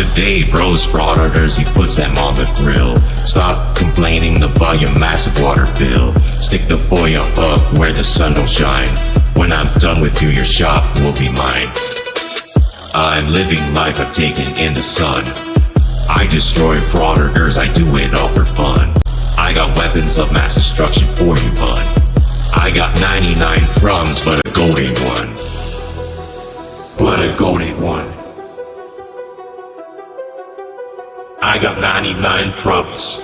today, bros, frauditors, he puts them on the grill. Stop complaining about your massive water bill. Stick the FOIA up where the sun don't shine. When I'm done with you, your shop will be mine. I'm living life I've taken in the sun. I destroy frauditors, I do it all for fun. I got weapons of mass destruction for you, bud. I got 99 crumbs, but a goat ain't one. But a goat ain't one. I got 99 crumbs,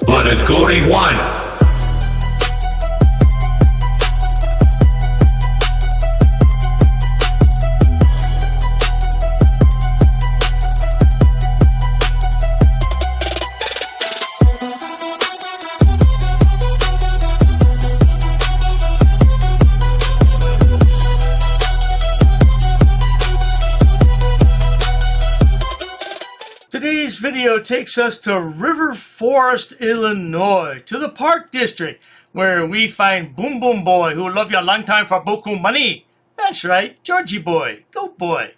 but a goat ain't one. Today's video takes us to River Forest, Illinois, to the Park District, where we find Boom Boom Boy, who love you a long time for boku money. That's right, Georgie Boy, GoatBoy.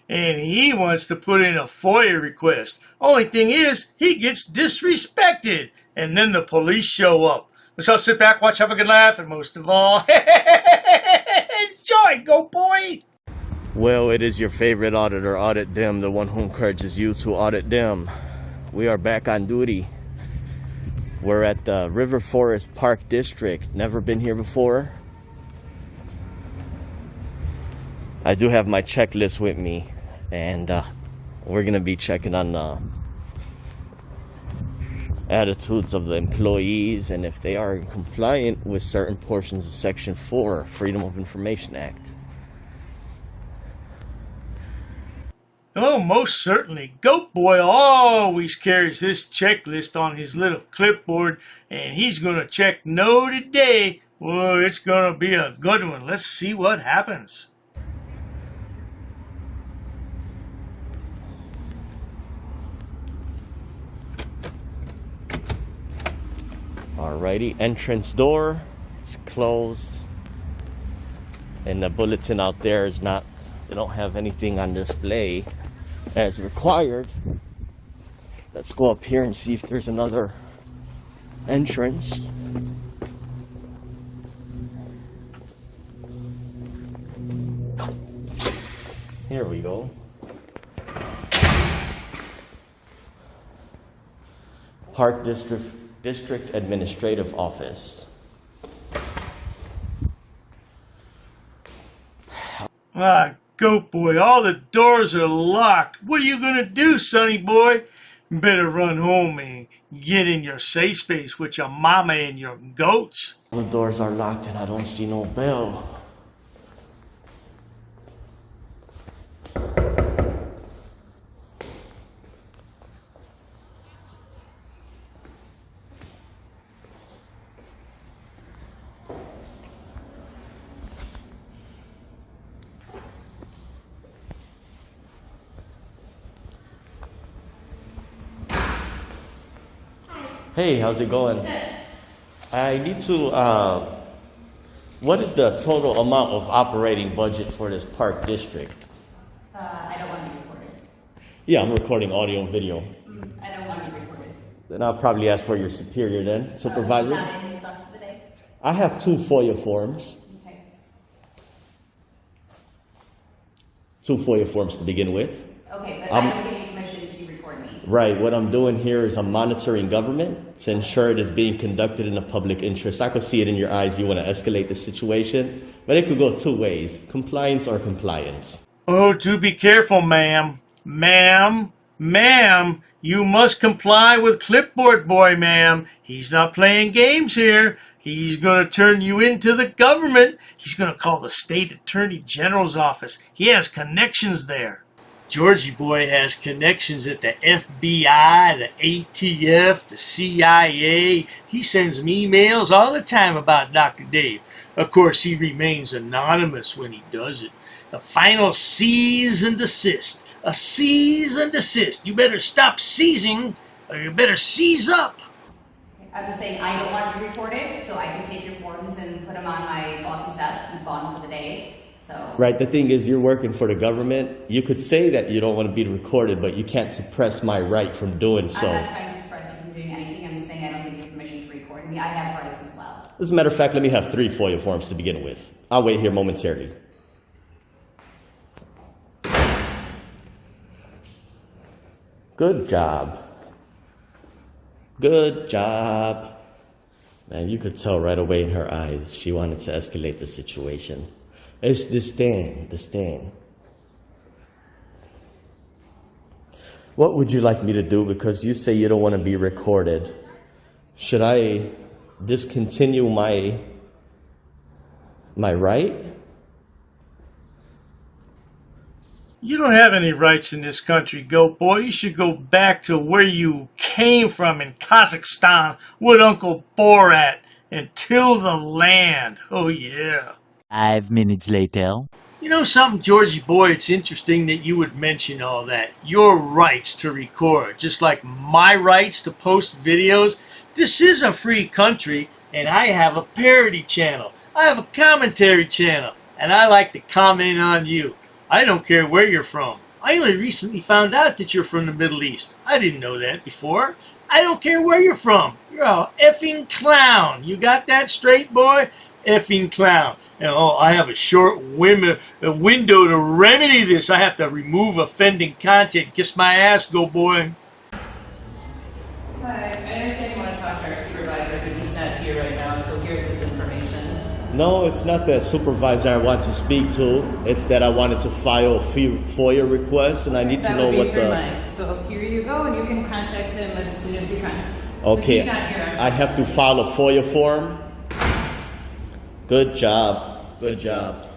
And he wants to put in a FOIA request. Only thing is, he gets disrespected, and then the police show up. So sit back, watch, have a good laugh, and most of all, enjoy, GoatBoy! Well, it is your favorite auditor, Audit Them, the one who encourages you to audit them. We are back on duty. We're at the River Forest Park District. Never been here before. I do have my checklist with me, and we're gonna be checking on the attitudes of the employees and if they are compliant with certain portions of Section 4, Freedom of Information Act. Oh, most certainly. GoatBoy always carries this checklist on his little clipboard, and he's going to check no today. Well, it's going to be a good one. Let's see what happens. Alrighty, entrance door, it's closed, and the bulletin out there is not, they don't have anything on display as required. Let's go up here and see if there's another entrance. Here we go. Park District Administrative Office. GoatBoy, all the doors are locked. What are you going to do, sonny boy? Better run home and get in your safe space with your mama and your goats. The doors are locked and I don't see no bell. Hey, how's it going? Good. I need to, what is the total amount of operating budget for this park district? I don't want to be recorded. Yeah, I'm recording audio and video. I don't want to be recorded. Then I'll probably ask for your superior then, supervisor. Not any stuff today. I have 2 FOIA forms. Okay. 2 FOIA forms to begin with. Okay, but I don't give you permission to record me. Right, what I'm doing here is I'm monitoring government to ensure it is being conducted in the public interest. I could see it in your eyes, you want to escalate the situation, but it could go 2 ways, compliance or compliance. Oh, do be careful, ma'am. Ma'am, you must comply with Clipboard Boy, ma'am. He's not playing games here. He's going to turn you into the government. He's going to call the state attorney general's office. He has connections there. Georgie Boy has connections at the FBI, the ATF, the CIA. He sends me emails all the time about Dr. Dave. Of course, he remains anonymous when he does it. The final cease and desist. A cease and desist. You better stop seizing, or you better seize up. I'm just saying I don't want to be recorded, so I can take your forms and put them on my boss's desk. He's gone for the day. So Right, the thing is, you're working for the government. You could say that you don't want to be recorded, but you can't suppress my right from doing so. I'm not trying to suppress you from doing anything. I'm just saying I don't give you permission to record me. I have rights as well. As a matter of fact, let me have 3 FOIA forms to begin with. I'll wait here momentarily. Good job. Good job. Man, you could tell right away in her eyes she wanted to escalate the situation. It's the stain. What would you like me to do? Because you say you don't want to be recorded. Should I discontinue my right? You don't have any rights in this country, Goat Boy. You should go back to where you came from in Kazakhstan with Uncle Borat and till the land. Oh, yeah. 5 minutes later. You know something, Georgie boy, it's interesting that you would mention all that. Your rights to record, just like my rights to post videos. This is a free country, and I have a parody channel. I have a commentary channel, and I like to comment on you. I don't care where you're from. I only recently found out that you're from the Middle East. I didn't know that before. I don't care where you're from. You're a effing clown. You got that straight, boy? Effing clown. Oh, I have a short window to remedy this. I have to remove offending content. Kiss my ass, Go Boy. Hi, I understand you want to talk to our supervisor, but he's not here right now, so here's his information. No, it's not the supervisor I want to speak to. It's that I wanted to file a FOIA request, and I need to know what the... Mike. So here you go, and you can contact him as soon as you can. Okay, He's not here. I have to file a FOIA form? Good job. Good job.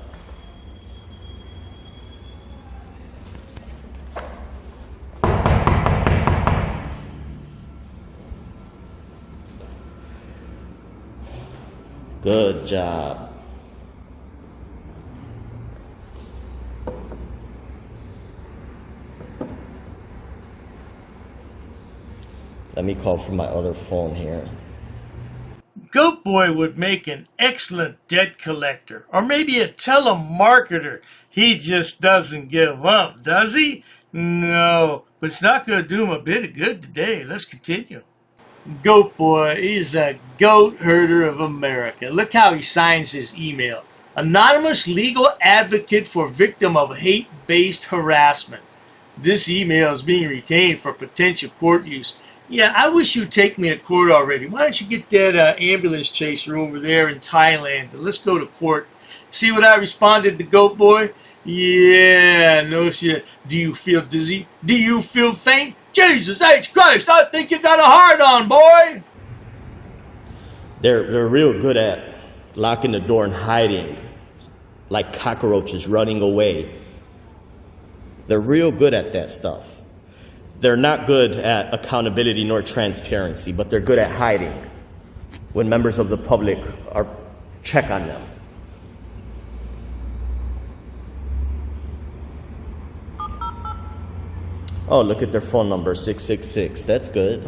Good job. Let me call from my other phone here. Goat Boy would make an excellent debt collector, or maybe a telemarketer. He just doesn't give up, does he? No, but it's not going to do him a bit of good today. Let's continue. Goat Boy is a goat herder of America. Look how he signs his email. Anonymous legal advocate for victim of hate-based harassment. This email is being retained for potential court use. Yeah, I wish you'd take me to court already. Why don't you get that ambulance chaser over there in Thailand and let's go to court. See what I responded to, Goat Boy? Yeah, no shit. Do you feel dizzy? Do you feel faint? Jesus H. Christ, I think you got a hard on, boy. They're real good at locking the door and hiding, like cockroaches running away. They're real good at that stuff. They're not good at accountability nor transparency, but they're good at hiding when members of the public check on them. Oh, look at their phone number, 666. That's good.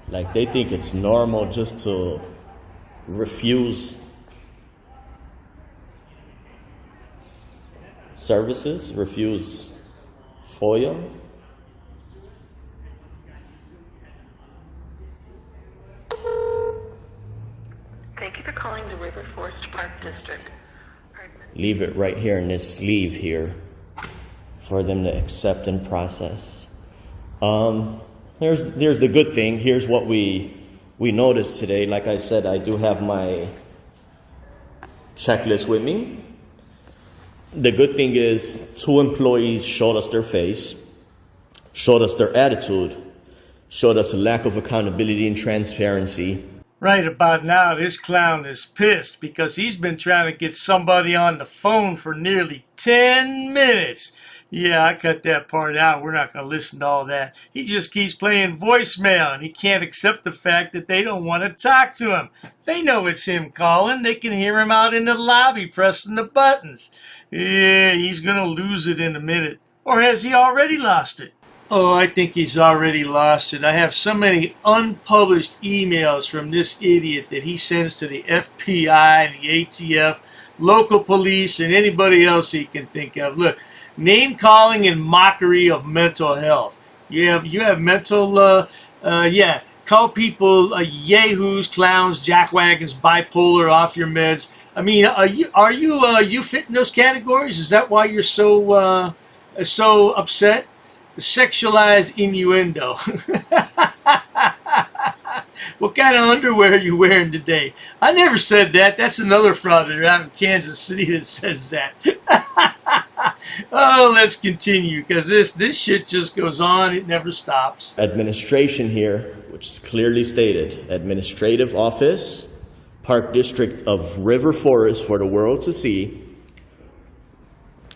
Like they think it's normal just to refuse services, refuse FOIA. Thank you for calling the River Forest Park District. Leave it right here in this sleeve here for them to accept and process. Here's the good thing. Here's what we noticed today. Like I said, I do have my checklist with me. The good thing is 2 employees showed us their face, showed us their attitude, showed us a lack of accountability and transparency. Right about now, this clown is pissed because he's been trying to get somebody on the phone for nearly 10 minutes. Yeah, I cut that part out. We're not going to listen to all that. He just keeps playing voicemail, and he can't accept the fact that they don't want to talk to him. They know it's him calling. They can hear him out in the lobby pressing the buttons. Yeah, he's going to lose it in a minute. Or has he already lost it? Oh, I think he's already lost it. I have so many unpublished emails from this idiot that he sends to the FBI and the ATF, local police, and anybody else he can think of. Look, name calling and mockery of mental health. You have mental, yeah. Call people yahoos, clowns, jackwagons, bipolar, off your meds. I mean, you fit in those categories? Is that why you're so upset? Sexualized innuendo. What kind of underwear are you wearing today? I never said that. That's another frauditor out in Kansas City that says that. Oh, let's continue, because this shit just goes on. It never stops. Administration here, which is clearly stated, Administrative Office, Park District of River Forest for the world to see,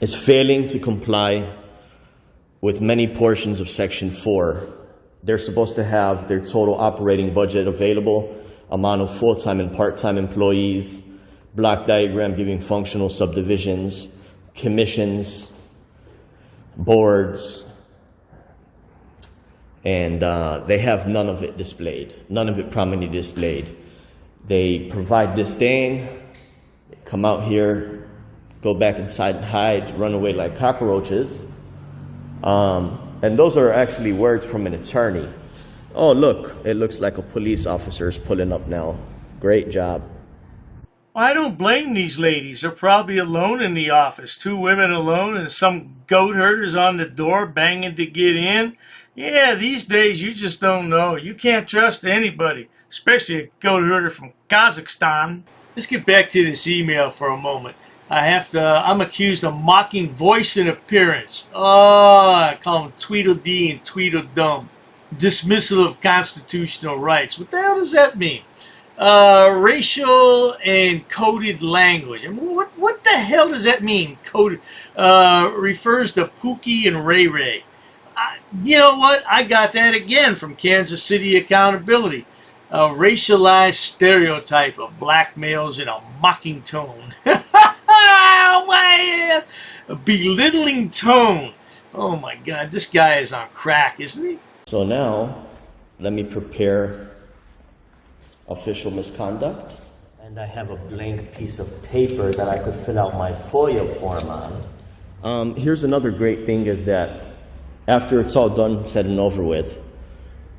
is failing to comply with many portions of Section 4. They're supposed to have their total operating budget available, amount of full-time and part-time employees, block diagram giving functional subdivisions, commissions, boards, and they have none of it displayed, none of it prominently displayed. They provide disdain, they come out here, go back inside and hide, run away like cockroaches. And those are actually words from an attorney. Oh, look, it looks like a police officer is pulling up now. Great job. I don't blame these ladies. They're probably alone in the office. 2 women alone and some goat herders on the door banging to get in. Yeah, these days you just don't know. You can't trust anybody, especially a goat herder from Kazakhstan. Let's get back to this email for a moment. I'm accused of mocking voice and appearance. Oh, I call them Tweedledee and Tweedledum. Dismissal of constitutional rights. What the hell does that mean? Racial and coded language. I mean, what the hell does that mean? Coded refers to Pookie and Ray Ray. You know what? I got that again from Kansas City Accountability. A racialized stereotype of black males in a mocking tone. A belittling tone. Oh my God, this guy is on crack, isn't he? So now, let me prepare official misconduct. And I have a blank piece of paper that I could fill out my FOIA form on. Here's another great thing is that after it's all done, said and over with,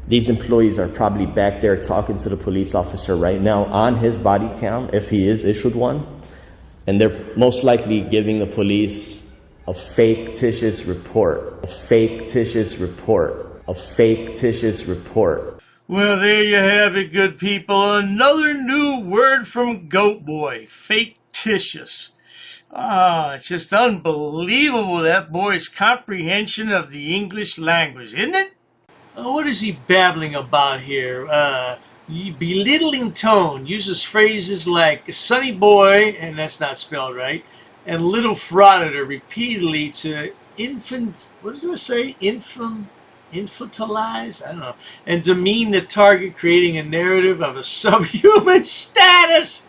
these employees are probably back there talking to the police officer right now on his body cam, if he is issued one. And they're most likely giving the police a fictitious report, a fictitious report, a fictitious report. Well, there you have it, good people. Another new word from GoatBoy. Fictitious. It's just unbelievable, that boy's comprehension of the English language, isn't it? What is he babbling about here? Belittling tone. Uses phrases like sonny boy, and that's not spelled right, and little frauditor repeatedly to infantilize? I don't know. And demean the target, creating a narrative of a subhuman status.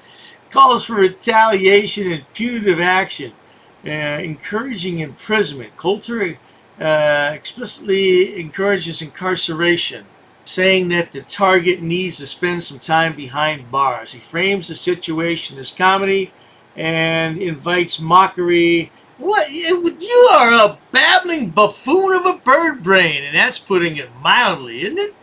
Calls for retaliation and punitive action. Encouraging imprisonment. Coulter explicitly encourages incarceration, saying that the target needs to spend some time behind bars. He frames the situation as comedy and invites mockery. What? You are a babbling buffoon of a bird brain, and that's putting it mildly, isn't it?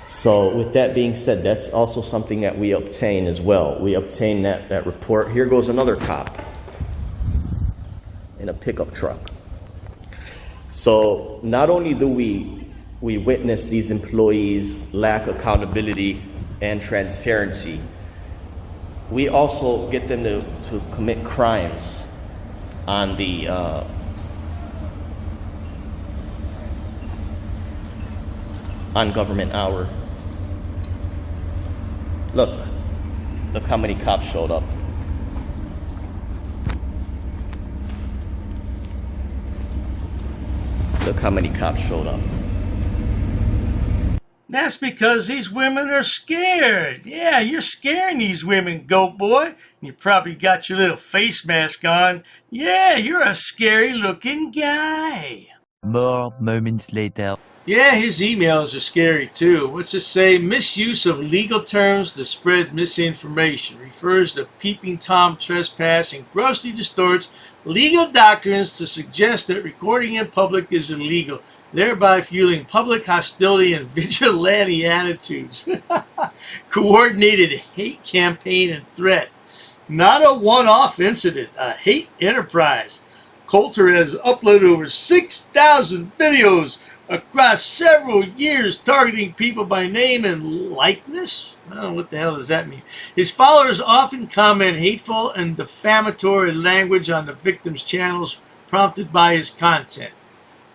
So with that being said, that's also something that we obtain as well. We obtain that report. Here goes another cop in a pickup truck. So not only do we witness these employees lack accountability and transparency, we also get them to commit crimes on the on government hour. Look how many cops showed up. Look how many cops showed up. That's because these women are scared. Yeah, you're scaring these women, goat boy. You probably got your little face mask on. Yeah, you're a scary looking guy. More moments later. Yeah, his emails are scary too. What's it say? Misuse of legal terms to spread misinformation. Refers to peeping Tom trespass and grossly distorts legal doctrines to suggest that recording in public is illegal, thereby fueling public hostility and vigilante attitudes. Coordinated hate campaign and threat. Not a one-off incident, a hate enterprise. Coulter has uploaded over 6,000 videos across several years targeting people by name and likeness. I don't know what the hell does that mean. His followers often comment hateful and defamatory language on the victim's channels prompted by his content.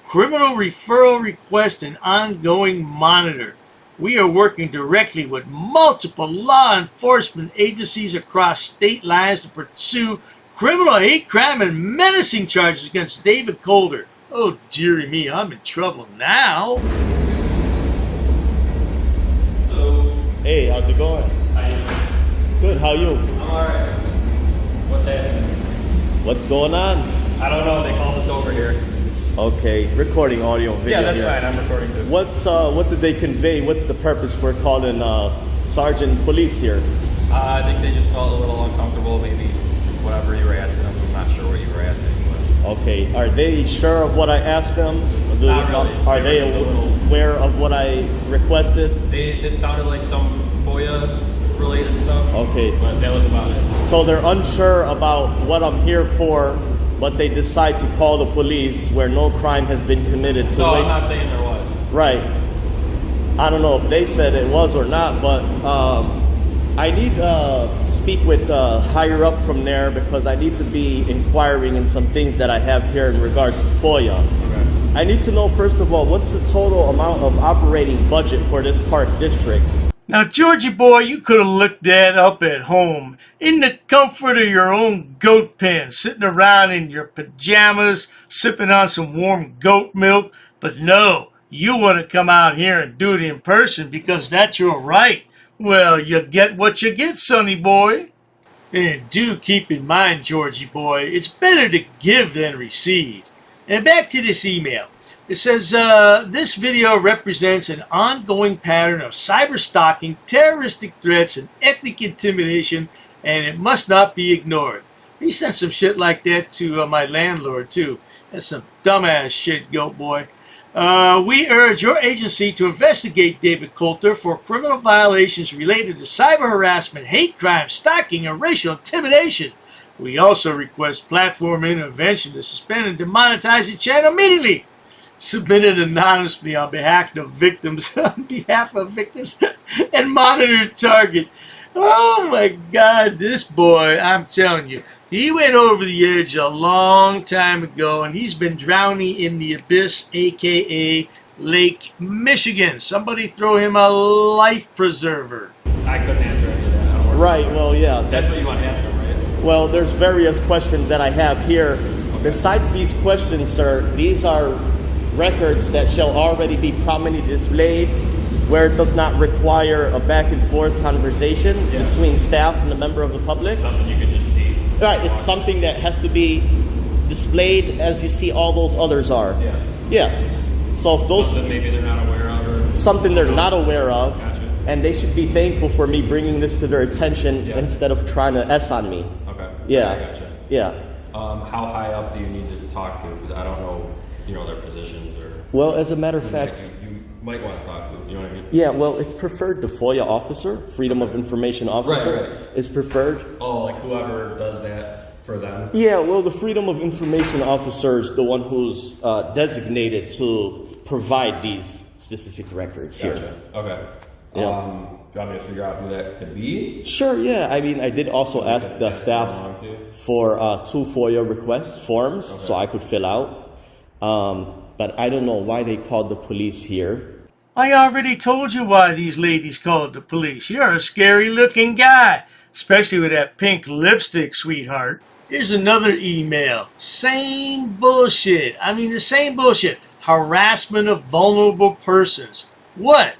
Criminal referral request and ongoing monitor. We are working directly with multiple law enforcement agencies across state lines to pursue criminal hate crime and menacing charges against David Coulter. Oh, dearie me, I'm in trouble now. Hello. Hey, how's it going? How you doing? Good, how you? I'm alright. What's happening? What's going on? I don't know. They called us over here. Okay, recording audio and video. Yeah, that's here. fine. I'm recording too. What did they convey? What's the purpose for calling Sergeant Police here? I think they just felt a little uncomfortable. Maybe whatever you were asking them. I'm not sure what you were asking. But Okay, are they sure of what I asked them? Not really. Are they Just a little- aware of what I requested? it sounded like some FOIA related stuff. Okay. But that was about it. So they're unsure about what I'm here for, but they decide to call the police where no crime has been committed to No, I'm waste. not saying there was. Right. I don't know if they said it was or not, but I need to speak with higher up from there because I need to be inquiring in some things that I have here in regards to FOIA. Okay. I need to know, first of all, what's the total amount of operating budget for this park district? Now, Georgie boy, you could have looked that up at home, in the comfort of your own goat pen, sitting around in your pajamas, sipping on some warm goat milk. But no, you want to come out here and do it in person because that's your right. Well, you get what you get, sonny boy. And do keep in mind, Georgie boy, it's better to give than receive. And back to this email. It says, this video represents an ongoing pattern of cyber stalking, terroristic threats, and ethnic intimidation, and it must not be ignored. He sent some shit like that to my landlord, too. That's some dumbass shit, goat boy. We urge your agency to investigate David Coulter for criminal violations related to cyber harassment, hate crime, stalking, and racial intimidation. We also request platform intervention to suspend and demonetize the channel immediately. Submitted anonymously on behalf of victims, and monitor target. Oh my God, this boy, I'm telling you, he went over the edge a long time ago, and he's been drowning in the abyss, aka Lake Michigan. Somebody throw him a life preserver. I couldn't answer any of that. I don't worry. Right, well, yeah. That's what you want to ask them, right? Well, there's various questions that I have here. Besides these questions, sir, these are records that shall already be prominently displayed where it does not require a back and forth conversation between staff and a member of the public. Something you could just see. Right, it's something that has to be displayed as you see all those others are. Yeah. Yeah. So if those Something maybe they're not aware of or something they're not aware of, Gotcha. and they should be thankful for me bringing this to their attention instead of trying to S on me. Okay. Yeah. I gotcha. Yeah. How high up do you need to talk to? Because I don't know, their positions or. Well, as a matter of fact, You might want to talk to. You know what I mean? yeah, well, it's preferred the FOIA officer, Freedom of Information Officer, Right. is preferred. Oh, like whoever does that for them. Yeah, well, the Freedom of Information Officer is the one who's designated to provide these specific records here. Gotcha. Okay. Yeah. Do you want me to figure out who that could be? Sure, yeah. I mean, I did also ask the staff for 2 FOIA request forms so I could fill out. But I don't know why they called the police here. I already told you why these ladies called the police. You're a scary looking guy, especially with that pink lipstick, sweetheart. Here's another email. Same bullshit. I mean, the same bullshit. Harassment of vulnerable persons. What?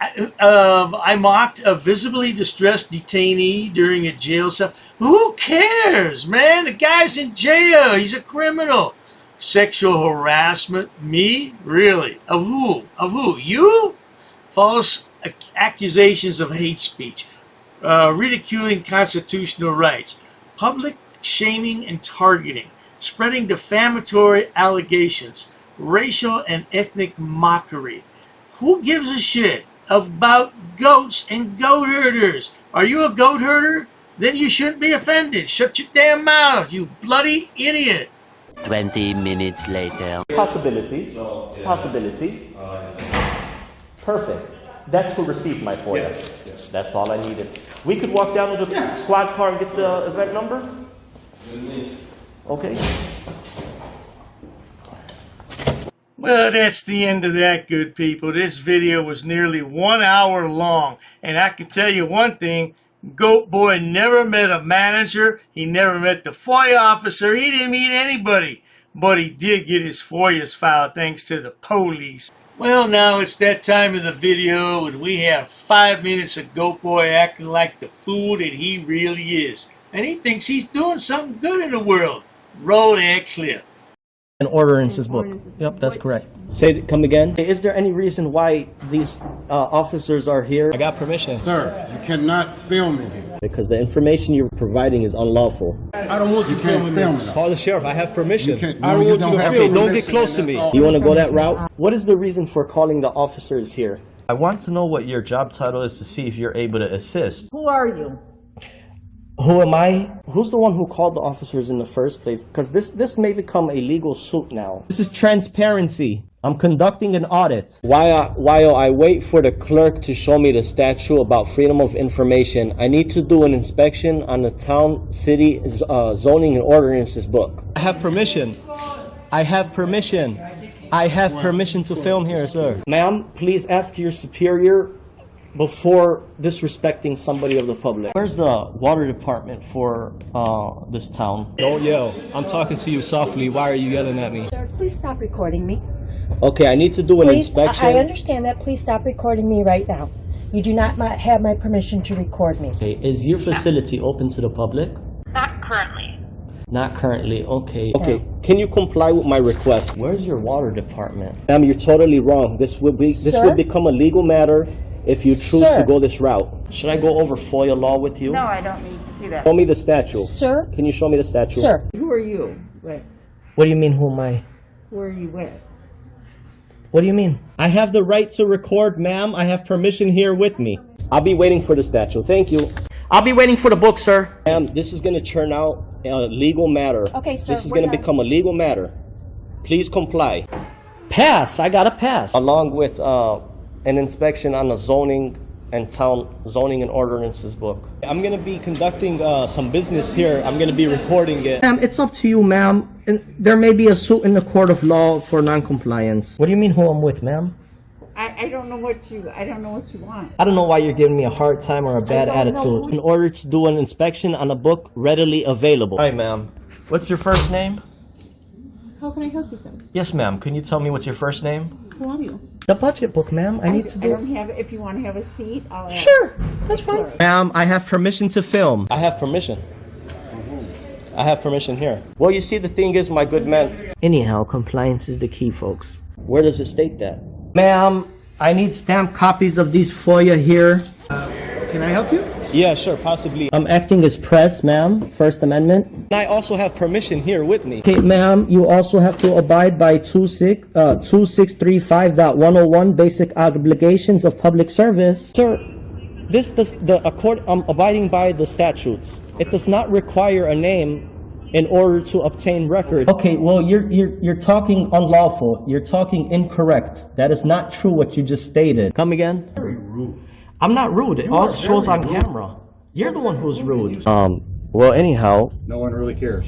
I mocked a visibly distressed detainee during a jail cell. Who cares, man? The guy's in jail. He's a criminal. Sexual harassment? Me? Really? Of who? Of who? You? False accusations of hate speech, ridiculing constitutional rights, public shaming and targeting, spreading defamatory allegations, racial and ethnic mockery. Who gives a shit about goats and goat herders? Are you a goat herder? Then you shouldn't be offended. Shut your damn mouth, you bloody idiot. 20 minutes later. Possibility. Possibility. Perfect. That's who received my FOIA. Yes. That's all I needed. We could walk down to the squad car and get the event number? Okay. Well, that's the end of that, good people. This video was nearly 1 hour long. And I can tell you one thing, GoatBoy never met a manager. He never met the FOIA officer. He didn't meet anybody. But he did get his FOIAs filed thanks to the police. Well, now it's that time of the video and we have 5 minutes of GoatBoy acting like the fool that he really is. And he thinks he's doing something good in the world. Roll that clip. An ordinances book. Yep, that's correct. Say, come again. Is there any reason why these officers are here? I got permission. Sir, you cannot film in here. Because the information you're providing is unlawful. I don't want you to film it. Call the sheriff. I have permission. I don't want you to film. Don't get close to me. You want to go that route? What is the reason for calling the officers here? I want to know what your job title is to see if you're able to assist. Who are you? Who am I? Who's the one who called the officers in the first place? Because this may become a legal suit now. This is transparency. I'm conducting an audit. While I wait for the clerk to show me the statute about freedom of information, I need to do an inspection on the town, city, zoning and ordinances book. I have permission. I have permission. I have permission to film here, sir. Ma'am, please ask your superior before disrespecting somebody of the public. Where's the water department for this town? Don't yell. I'm talking to you softly. Why are you yelling at me? Sir, please stop recording me. Okay, I need to do an inspection. I understand that. Please stop recording me right now. You do not have my permission to record me. Okay, is your facility open to the public? Not currently. Not currently, okay. Okay, can you comply with my request? Where's your water department? Ma'am, you're totally wrong. This will become a legal matter if you choose to go this route. Should I go over FOIA law with you? No, I don't need to see that. Show me the statute. Sir? Can you show me the statute? Sir. Who are you with? What do you mean, who am I? Who are you with? What do you mean? I have the right to record, ma'am. I have permission here with me. I'll be waiting for the statute. Thank you. I'll be waiting for the book, sir. Ma'am, this is going to turn out a legal matter. Okay, sir. This is going to become a legal matter. Please comply. Pass. I got to pass. Along with an inspection on the zoning and ordinances book. I'm going to be conducting some business here. I'm going to be recording it. Ma'am, it's up to you, ma'am. And there may be a suit in the court of law for non-compliance. What do you mean who I'm with, ma'am? I don't know what you want. I don't know why you're giving me a hard time or a bad attitude. In order to do an inspection on a book readily available. Hi, ma'am. What's your first name? How can I help you, sir? Yes, ma'am. Can you tell me what's your first name? Who are you? The budget book, ma'am. I need to do. I don't have. If you want to have a seat, I'll. Sure, that's fine. Ma'am, I have permission to film. I have permission. I have permission here. Well, you see, the thing is, my good man. Anyhow, compliance is the key, folks. Where does it state that? Ma'am, I need stamped copies of these FOIA here. Can I help you? Yeah, sure, possibly. I'm acting as press, ma'am. First Amendment. I also have permission here with me. Okay, ma'am, you also have to abide by 2635.101 basic obligations of public service. Sir, I'm abiding by the statutes. It does not require a name in order to obtain record. Okay, well, you're talking unlawful. You're talking incorrect. That is not true what you just stated. Come again? Very rude. I'm not rude. It all shows on camera. You're the one who's rude. Well, anyhow. No one really cares.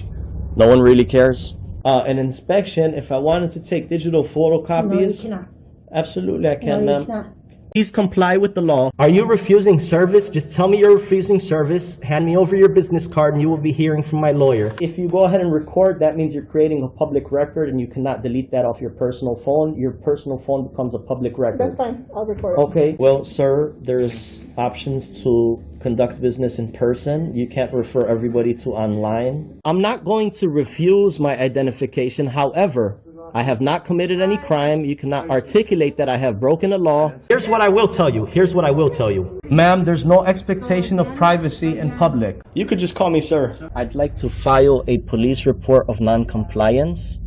No one really cares? An inspection, if I wanted to take digital photocopies. No, you cannot. Absolutely, I can, no, ma'am. You cannot. Please comply with the law. Are you refusing service? Just tell me you're refusing service. Hand me over your business card and you will be hearing from my lawyer. If you go ahead and record, that means you're creating a public record and you cannot delete that off your personal phone. Your personal phone becomes a public record. That's fine. I'll record it. Okay. Well, sir, there's options to conduct business in person. You can't refer everybody to online. I'm not going to refuse my identification. However, I have not committed any crime. You cannot articulate that I have broken a law. Here's what I will tell you. Here's what I will tell you. Ma'am, there's no expectation of privacy in public. You could just call me sir. I'd like to file a police report of non-compliance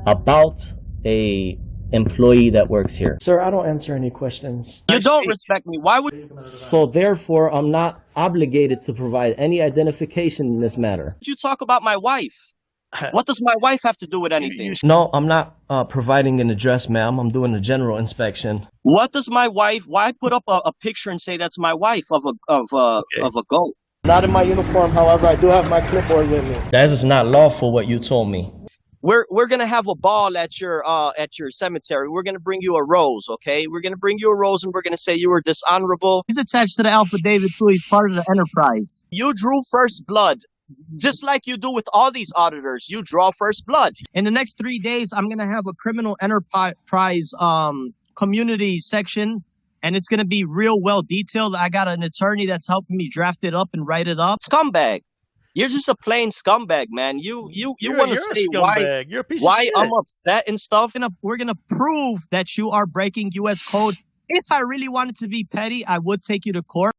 about a employee that works here. Sir, I don't answer any questions. You don't respect me. Why would So therefore, I'm not obligated to provide any identification in this matter. you talk about my wife? What does my wife have to do with anything? No, I'm not providing an address, ma'am. I'm doing a general inspection. What does my wife? Why put up a picture and say that's my wife of a goat? Not in my uniform, however, I do have my clipboard with me. That is not lawful, what you told me. We're gonna have a ball at your cemetery. We're gonna bring you a rose, okay? We're gonna bring you a rose and we're gonna say you were dishonorable. He's attached to the affidavit too. He's part of the enterprise. You drew first blood. Just like you do with all these auditors, you draw first blood. In the next 3 days, I'm going to have a criminal enterprise community section, and it's going to be real well detailed. I got an attorney that's helping me draft it up and write it up. Scumbag. You're just a plain scumbag, man. You want to say why I'm upset and stuff. We're going to prove that you are breaking U.S. code. If I really wanted to be petty, I would take you to court.